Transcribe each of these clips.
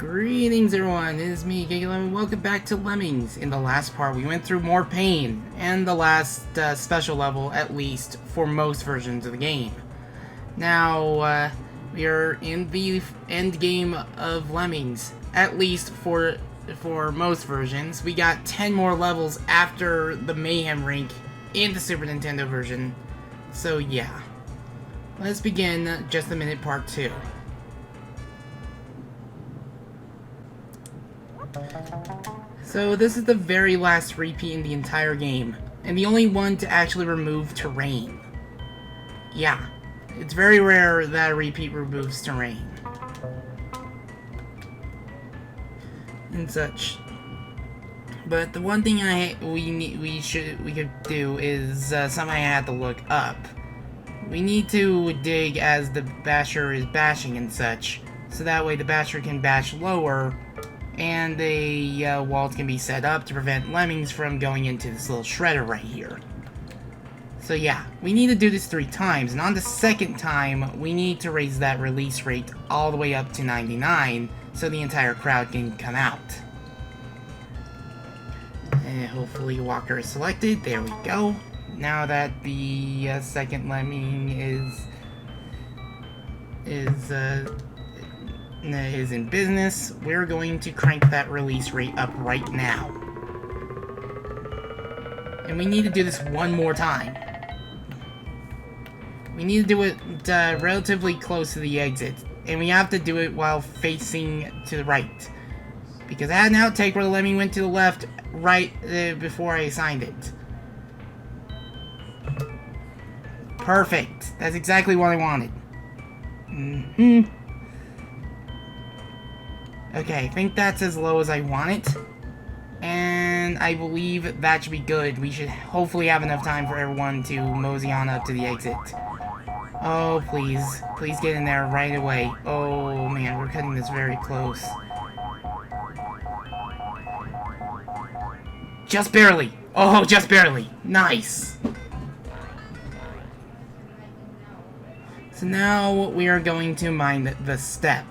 Greetings everyone, it is me, Gigalem, and welcome back to Lemmings. In the last part, we went through more pain, and the last special level, at least, for most versions of the game. Now, we are in the end game of Lemmings, at least for most versions. We got 10 more levels after the Mayhem Rink in the Super Nintendo version. So yeah, let's begin Just a Minute Part 2. So this is the very last repeat in the entire game, and the only one to actually remove terrain. Yeah, it's very rare that a repeat removes terrain. And such. But the one thing we could do is something I had to look up. We need to dig as the basher is bashing and such, so that way the basher can bash lower, and the walls can be set up to prevent lemmings from going into this little shredder right here. So yeah, we need to do this 3 times, and on the second time, we need to raise that release rate all the way up to 99, so the entire crowd can come out. And hopefully Walker is selected, there we go. Now that the second lemming is in business, we're going to crank that release rate up right now. And we need to do this one more time. We need to do it relatively close to the exit, and we have to do it while facing to the right. Because I had an outtake where the lemming went to the left right before I assigned it. Perfect. That's exactly what I wanted. Okay, I think that's as low as I want it. And I believe that should be good. We should hopefully have enough time for everyone to mosey on up to the exit. Oh, please. Please get in there right away. Oh, man, we're cutting this very close. Just barely. Oh, just barely. Nice. So now we are going to mine the step.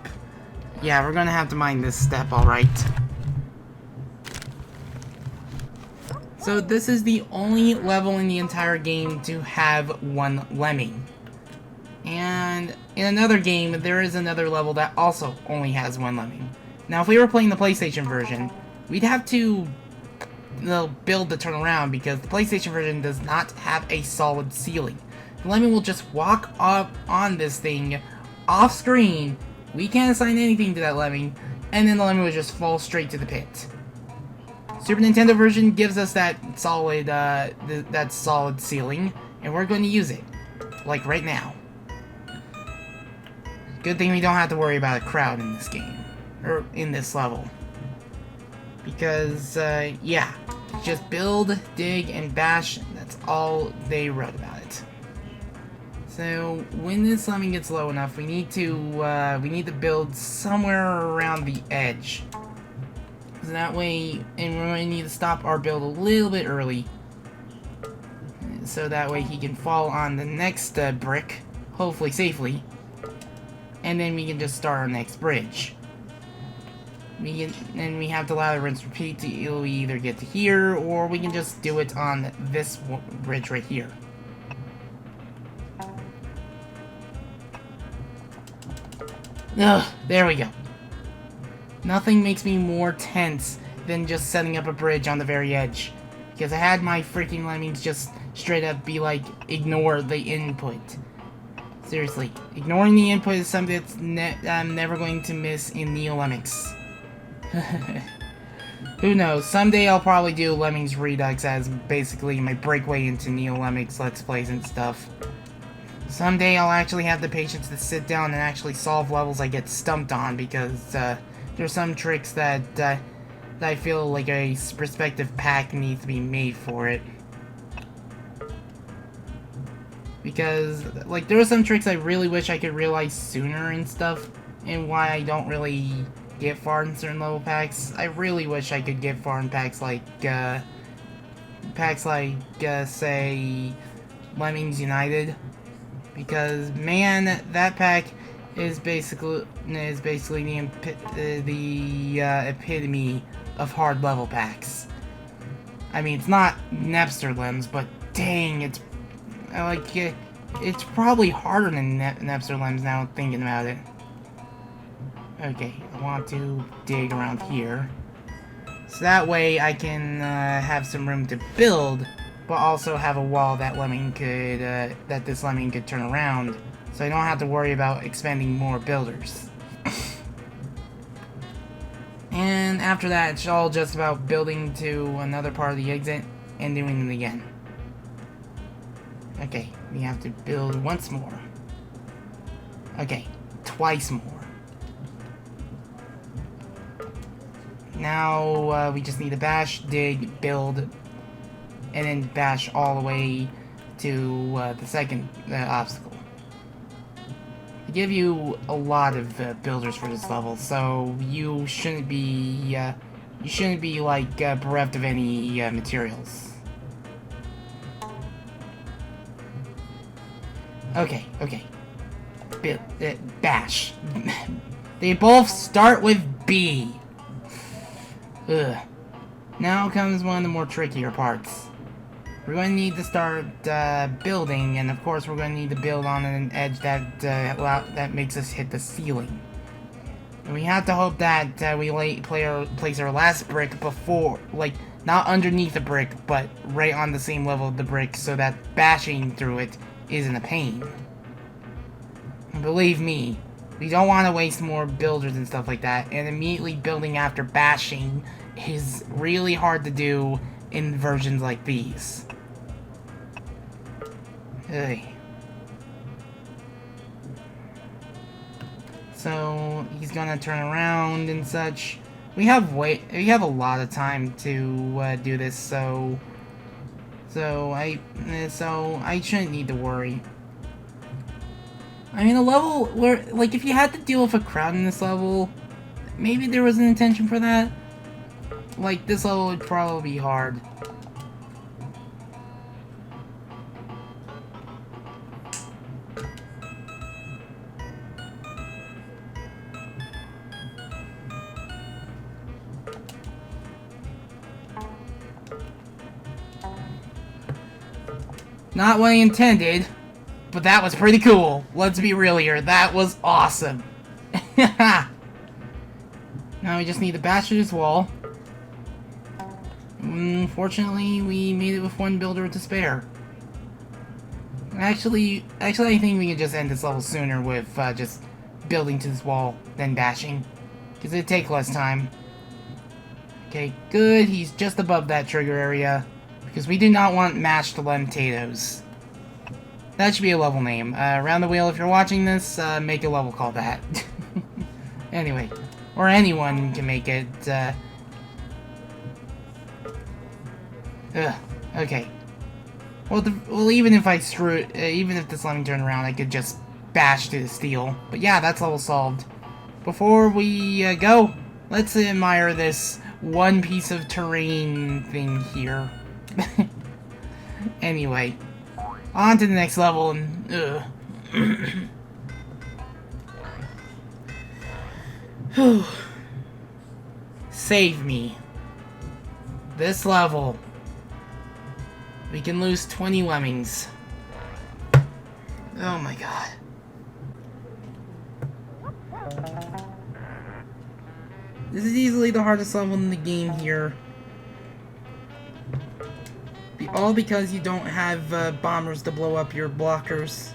Yeah, we're gonna have to mine this step, alright. So this is the only level in the entire game to have 1 lemming. And in another game, there is another level that also only has 1 lemming. Now, if we were playing the PlayStation version, we'd have to build the turnaround because the PlayStation version does not have a solid ceiling. The lemming will just walk up on this thing off screen. We can't assign anything to that lemming, and then the lemming will just fall straight to the pit. Super Nintendo version gives us that solid ceiling, and we're going to use it, like right now. Good thing we don't have to worry about a crowd in this game, or in this level, because yeah, just build, dig, and bash. That's all they wrote about it. So when this lemming gets low enough, we need to build somewhere around the edge. So that way, and we're going to need to stop our build a little bit early, so that way he can fall on the next brick, hopefully safely, and then we can just start our next bridge. And we have to ladder rinse repeat to either get to here, or we can just do it on this bridge right here. Ugh, there we go. Nothing makes me more tense than just setting up a bridge on the very edge. Because I had my freaking lemmings just straight up be like, ignore the input. Seriously, ignoring the input is something that's I'm never going to miss in Neo Lemmings. Who knows, someday I'll probably do Lemmings Redux as basically my breakaway into Neo Lemmings Let's Plays and stuff. Someday I'll actually have the patience to sit down and actually solve levels I get stumped on, because there's some tricks that I feel like a perspective pack needs to be made for it. Because, like, there are some tricks I really wish I could realize sooner and stuff, and why I don't really get far in certain level packs. I really wish I could get far in packs like, say, Lemmings United. Because, man, that pack is basically the epitome of hard level packs. I mean, it's not Napster Limbs, but dang, it's like it's probably harder than Napster Limbs now thinking about it. Okay, I want to dig around here, so that way I can have some room to build, but also have a wall that this lemming could turn around, so I don't have to worry about expending more builders. And after that, it's all just about building to another part of the exit and doing it again. Okay, we have to build once more. Okay, twice more. Now, we just need to bash, dig, build, and then bash all the way to the second obstacle. They give you a lot of builders for this level, so you shouldn't be like bereft of any materials. Okay. Bash. They both start with B. Ugh. Now comes one of the more trickier parts. We're going to need to start building, and of course we're going to need to build on an edge that makes us hit the ceiling. And we have to hope that we place our last brick before, like, not underneath the brick, but right on the same level of the brick, so that bashing through it isn't a pain. And believe me, we don't want to waste more builders and stuff like that, and immediately building after bashing is really hard to do in versions like these. Hey. So he's gonna turn around and such. We have a lot of time to do this, so I shouldn't need to worry. I mean, a level where, like, if you had to deal with a crowd in this level, maybe there was an intention for that. Like, this level would probably be hard. Not what I intended, but that was pretty cool. Let's be real here. That was awesome. Now we just need to bash through this wall. Unfortunately, we made it with one builder to spare. Actually, I think we can just end this level sooner with just building to this wall than bashing, because it'd take less time. Okay, good. He's just above that trigger area, because we do not want mashed lemtatoes. That should be a level name. Around the wheel, if you're watching this, make a level called that. Anyway, or anyone can make it. Okay. Well, even if even if this lemming turned around, I could just bash to the steel. But yeah, that's level solved. Before we go, let's admire this one piece of terrain thing here. Anyway, on to the next level, and save me. This level, we can lose 20 lemmings. Oh my god. This is easily the hardest level in the game here. All because you don't have bombers to blow up your blockers.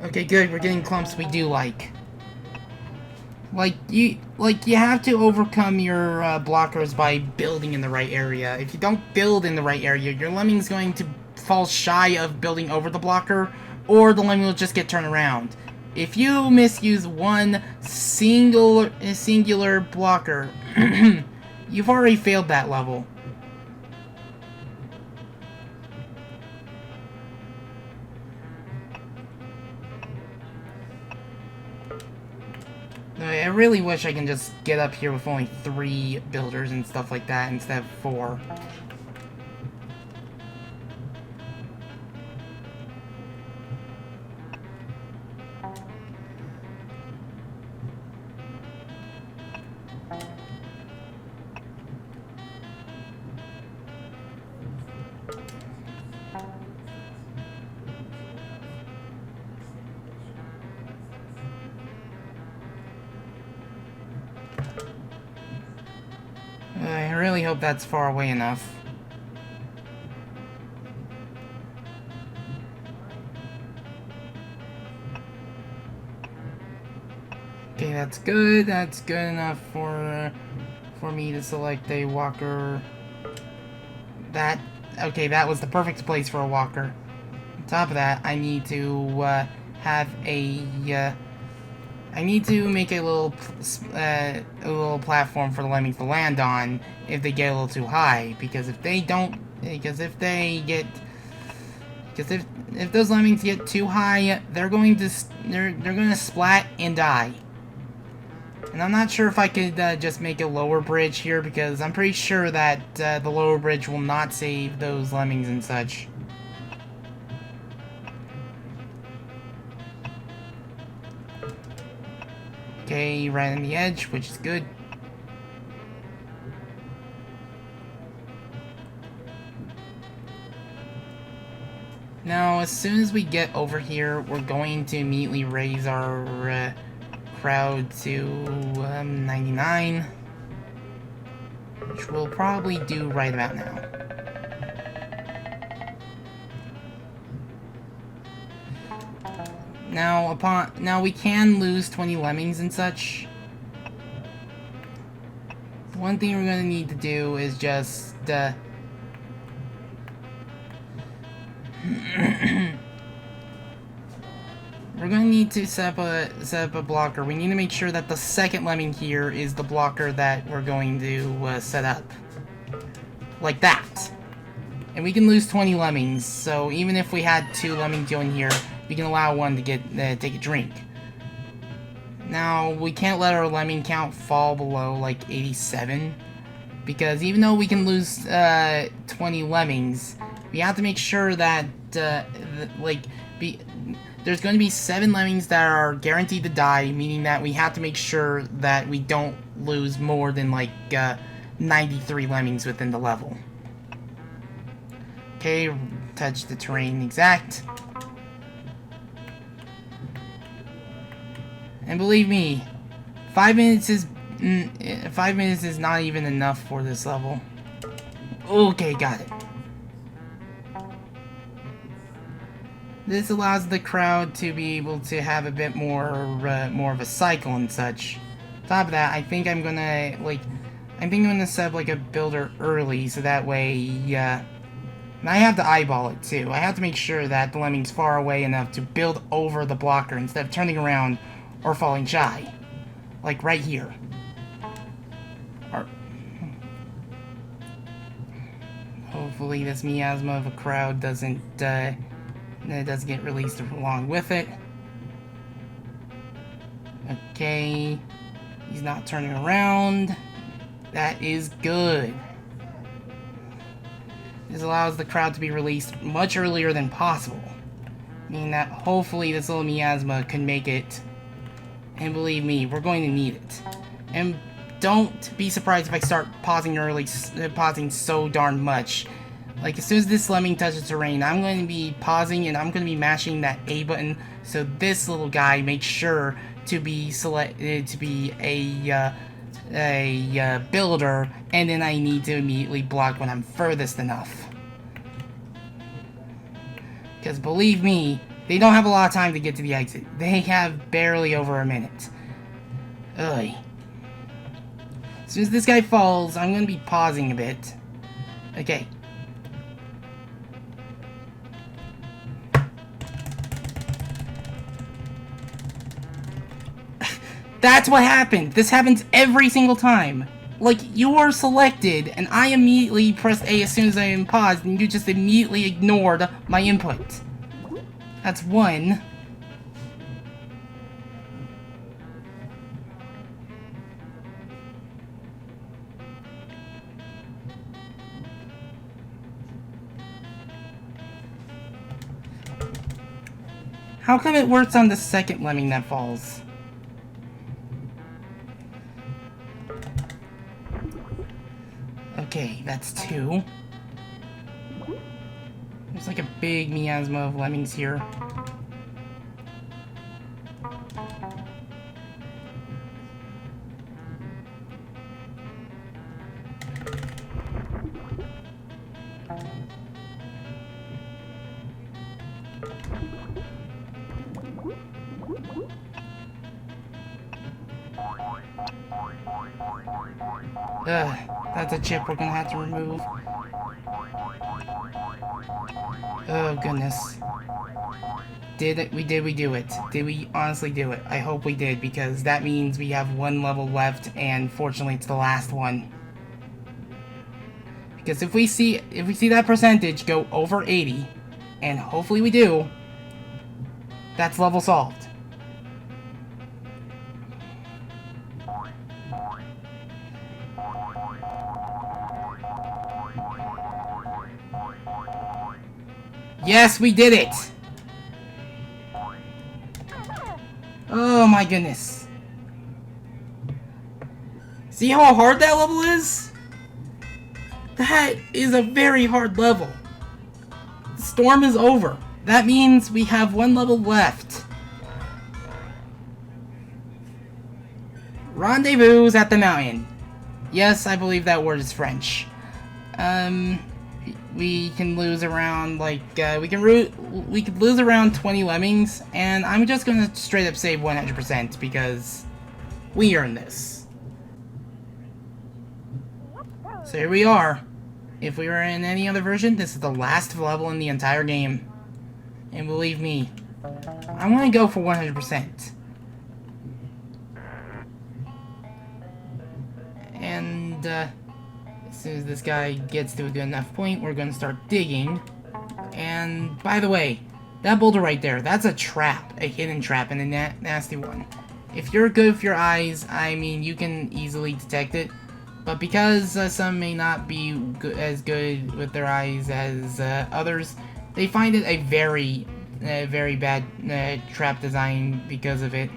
Okay, good. We're getting clumps we do like. Like you have to overcome your blockers by building in the right area. If you don't build in the right area, your lemming's going to fall shy of building over the blocker, or the lemming will just get turned around. If you misuse one singular blocker, you've already failed that level. I really wish I can just get up here with only 3 builders and stuff like that instead of 4. I really hope that's far away enough. Okay, that's good. That's good enough for me to select a walker. Okay, that was the perfect place for a walker. On top of that, I need to have I need to make a little platform for the lemmings to land on if they get a little too high. Because if they don't, because if those lemmings get too high, they're going to splat and die. And I'm not sure if I could just make a lower bridge here, because I'm pretty sure that the lower bridge will not save those lemmings and such. Okay, right on the edge, which is good. Now, as soon as we get over here, we're going to immediately raise our crowd to 99, which we'll probably do right about now. Now we can lose 20 lemmings and such. One thing we're gonna need to do is just we're gonna need to set up a blocker. We need to make sure that the second lemming here is the blocker that we're going to set up, like that. And we can lose 20 lemmings. So even if we had 2 lemmings going here, we can allow one to take a drink. Now, we can't let our lemming count fall below, like, 87. Because even though we can lose 20 lemmings, we have to make sure that, there's going to be 7 lemmings that are guaranteed to die, meaning that we have to make sure that we don't lose more than, like, 93 lemmings within the level. Okay, touch the terrain exact. And believe me, 5 minutes is not even enough for this level. Okay, got it. This allows the crowd to be able to have a bit more of a cycle and such. On top of that, I think I'm gonna set up like a builder early, so that way, and I have to eyeball it too. I have to make sure that the lemming's far away enough to build over the blocker instead of turning around or falling shy. Like right here. Hopefully this miasma of a crowd doesn't get released along with it. Okay. He's not turning around. That is good. This allows the crowd to be released much earlier than possible. Meaning that hopefully this little miasma can make it. And believe me, we're going to need it. And don't be surprised if I start pausing so darn much. Like, as soon as this lemming touches terrain, I'm going to be pausing and I'm going to be mashing that A button, so this little guy makes sure to be selected to be a builder, and then I need to immediately block when I'm furthest enough. Because believe me, they don't have a lot of time to get to the exit. They have barely over a minute. Ugh. As soon as this guy falls, I'm going to be pausing a bit. Okay. That's what happened. This happens every single time. Like, you are selected, and I immediately pressed A as soon as I am paused, and you just immediately ignored my input. That's one. How come it works on the second lemming that falls? Okay, that's 2. There's like a big miasma of lemmings here. Ugh, that's a chip we're gonna have to remove. Oh goodness. Did we do it? Did we honestly do it? I hope we did, because that means we have 1 level left, and fortunately it's the last one. Because if we see that percentage go over 80, and hopefully we do, that's level solved. Yes, we did it! Oh my goodness. See how hard that level is? That is a very hard level. The storm is over. That means we have 1 level left. Rendezvous at the mountain. Yes, I believe that word is French. We can lose around, like, we could lose around 20 lemmings, and I'm just gonna straight up say 100% because we earned this. So here we are. If we were in any other version, this is the last level in the entire game. And believe me, I want to go for 100%. And, as soon as this guy gets to a good enough point, we're going to start digging. And, by the way, that boulder right there, that's a trap. A hidden trap, and a nasty one. If you're good with your eyes, I mean, you can easily detect it. But because some may not be as good with their eyes as others, they find it a very bad trap design because of it.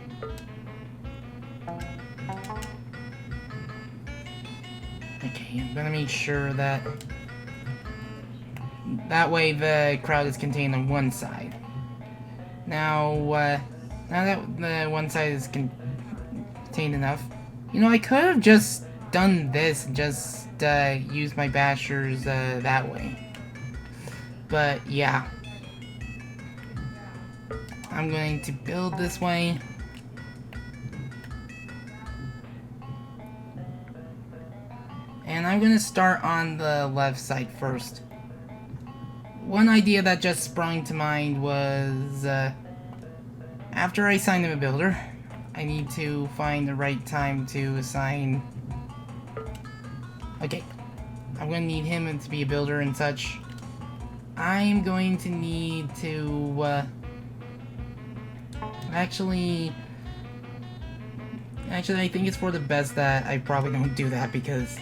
Okay, I'm gonna make sure that way the crowd is contained on one side. Now that the one side is contained enough, you know, I could have just done this and just use my bashers that way. But yeah, I'm going to build this way. And I'm going to start on the left side first. One idea that just sprung to mind was, after I assign him a builder, I need to find the right time to assign... Okay, I'm going to need him to be a builder and such. I'm going to need to, Actually, I think it's for the best that I probably don't do that, because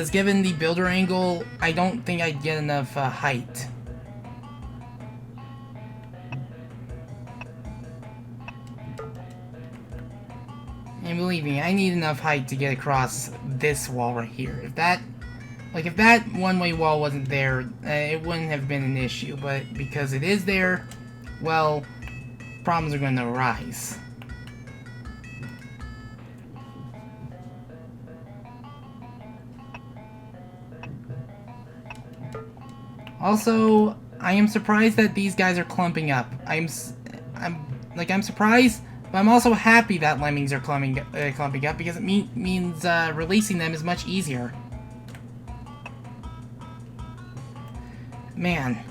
given the builder angle, I don't think I'd get enough height. And believe me, I need enough height to get across this wall right here. If that one-way wall wasn't there, it wouldn't have been an issue. But because it is there, well, problems are going to arise. Also, I am surprised that these guys are clumping up. I'm surprised, but I'm also happy that lemmings are clumping up, because it means releasing them is much easier. Man,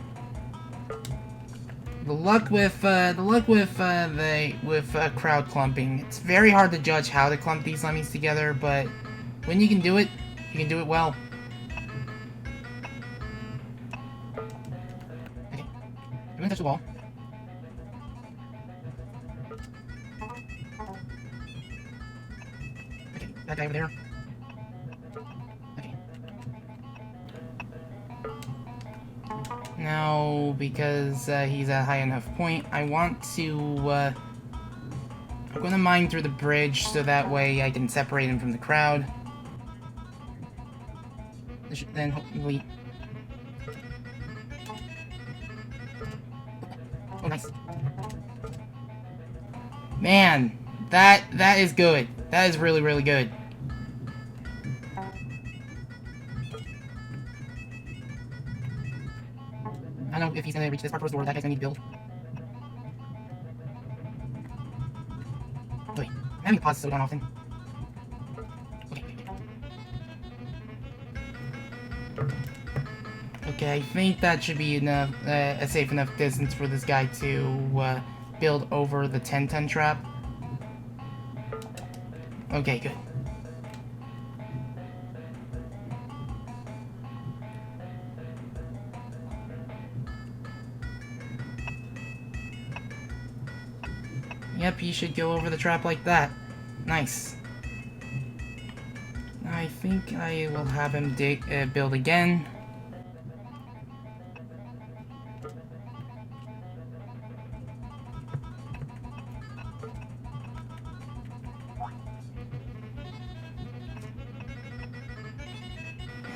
the luck with crowd clumping. It's very hard to judge how to clump these lemmings together, but when you can do it well. Okay, I'm gonna touch the wall. Okay, that guy over there. Okay. Now, now, because he's at a high enough point, I want to, I'm gonna mine through the bridge so that way I can separate him from the crowd. Then hopefully... Oh, nice. Man, that is good. That is really, really good. I don't know if he's gonna reach this part towards the door. That guy's gonna need to build. Wait, I'm having to pause so don't often. Okay. Okay, I think that should be enough, a safe enough distance for this guy to build over the 10-ton trap. Okay, good. Yep, he should go over the trap like that. Nice. I think I will have him build again.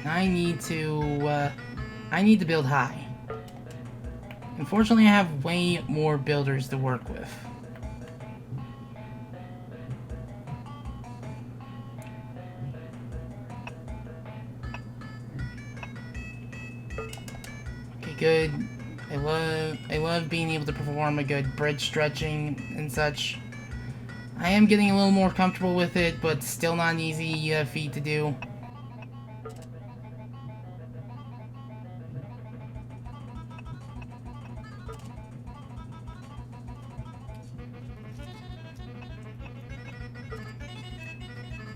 And I need to build high. Unfortunately, I have way more builders to work with. Okay, good. I love being able to perform a good bridge stretching and such. I am getting a little more comfortable with it, but still not an easy feat to do.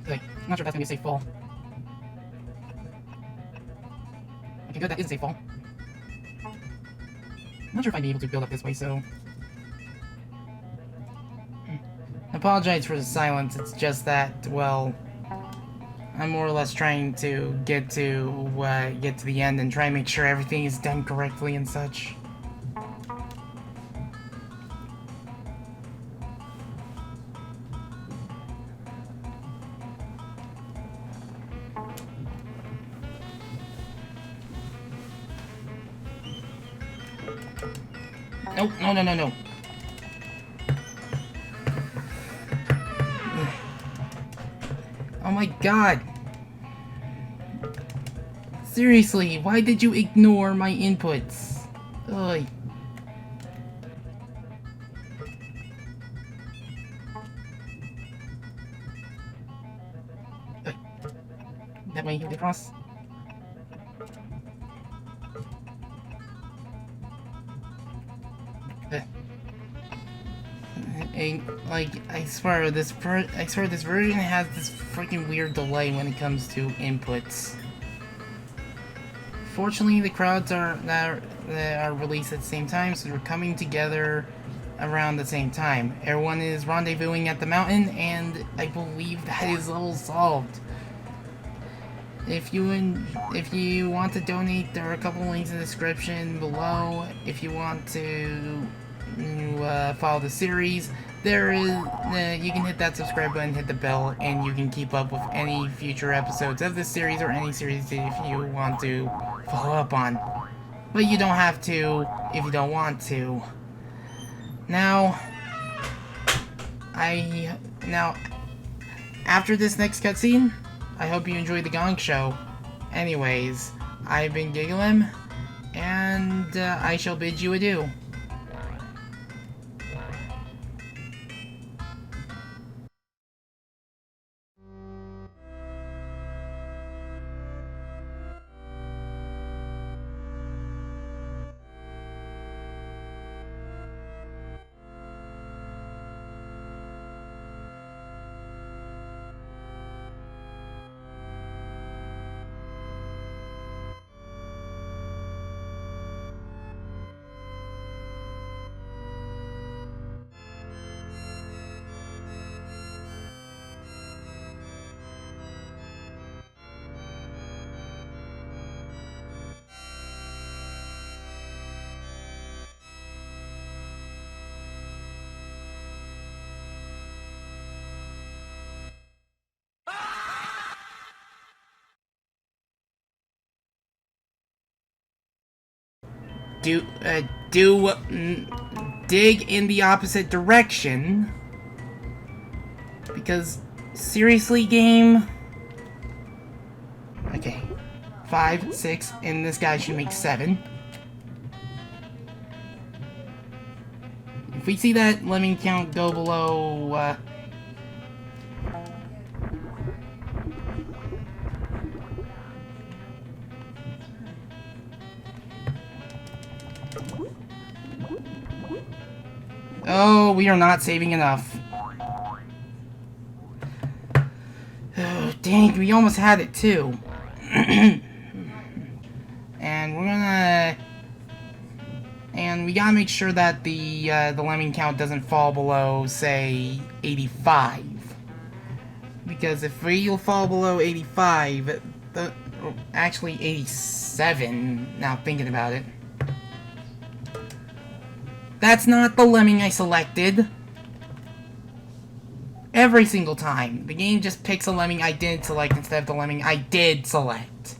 Okay, I'm not sure if that's gonna be a safe fall. Okay, good, that is a safe fall. I'm not sure if I'd be able to build up this way, so... I apologize for the silence, it's just that, well... I'm more or less trying to get to the end and try and make sure everything is done correctly and such. Nope, no. Oh my god! Seriously, why did you ignore my inputs? Ugh. That way he'll get across. I swear this version has this freaking weird delay when it comes to inputs. Fortunately, the crowds are released at the same time, so they're coming together around the same time. Everyone is rendezvousing at the mountain, and I believe that is level solved. If you want to donate, there are a couple links in the description below. If you want to follow the series, there is you can hit that subscribe button, hit the bell, and you can keep up with any future episodes of this series or any series if you want to follow up on. But you don't have to if you don't want to. Now, after this next cutscene, I hope you enjoyed the Gong Show. Anyways, I've been Gigalem, and I shall bid you adieu. dig in the opposite direction. Because, seriously, game? Okay. 5, 6, and this guy should make 7. If we see that lemming count go below, oh, we are not saving enough. Oh, dang, we almost had it too. And we're gonna... And we gotta make sure that the lemming count doesn't fall below, say, 85. Because if we'll fall below 85, actually 87, now thinking about it. That's not the lemming I selected. Every single time. The game just picks a lemming I didn't select instead of the lemming I did select.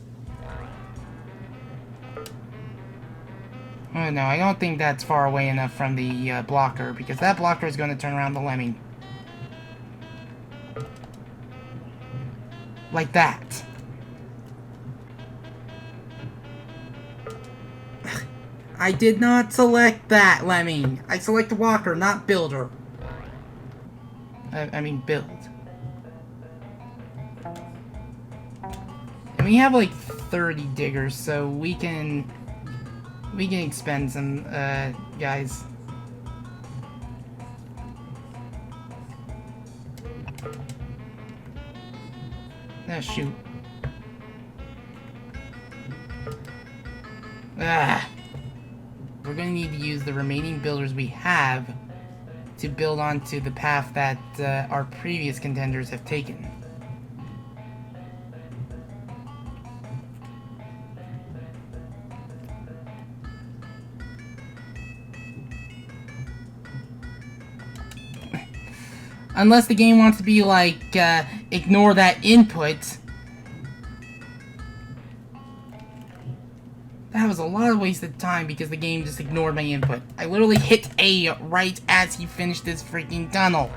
Oh no, I don't think that's far away enough from the blocker, because that blocker is going to turn around the lemming. Like that. I did not select that lemming. I select the blocker, not builder. I mean build. And we have like 30 diggers, so we can expend some guys. Ah, shoot. Ah. We're going to need to use the remaining builders we have to build onto the path that our previous contenders have taken. Unless the game wants to be like, ignore that input. That was a lot of wasted time because the game just ignored my input. I literally hit A right as he finished this freaking tunnel.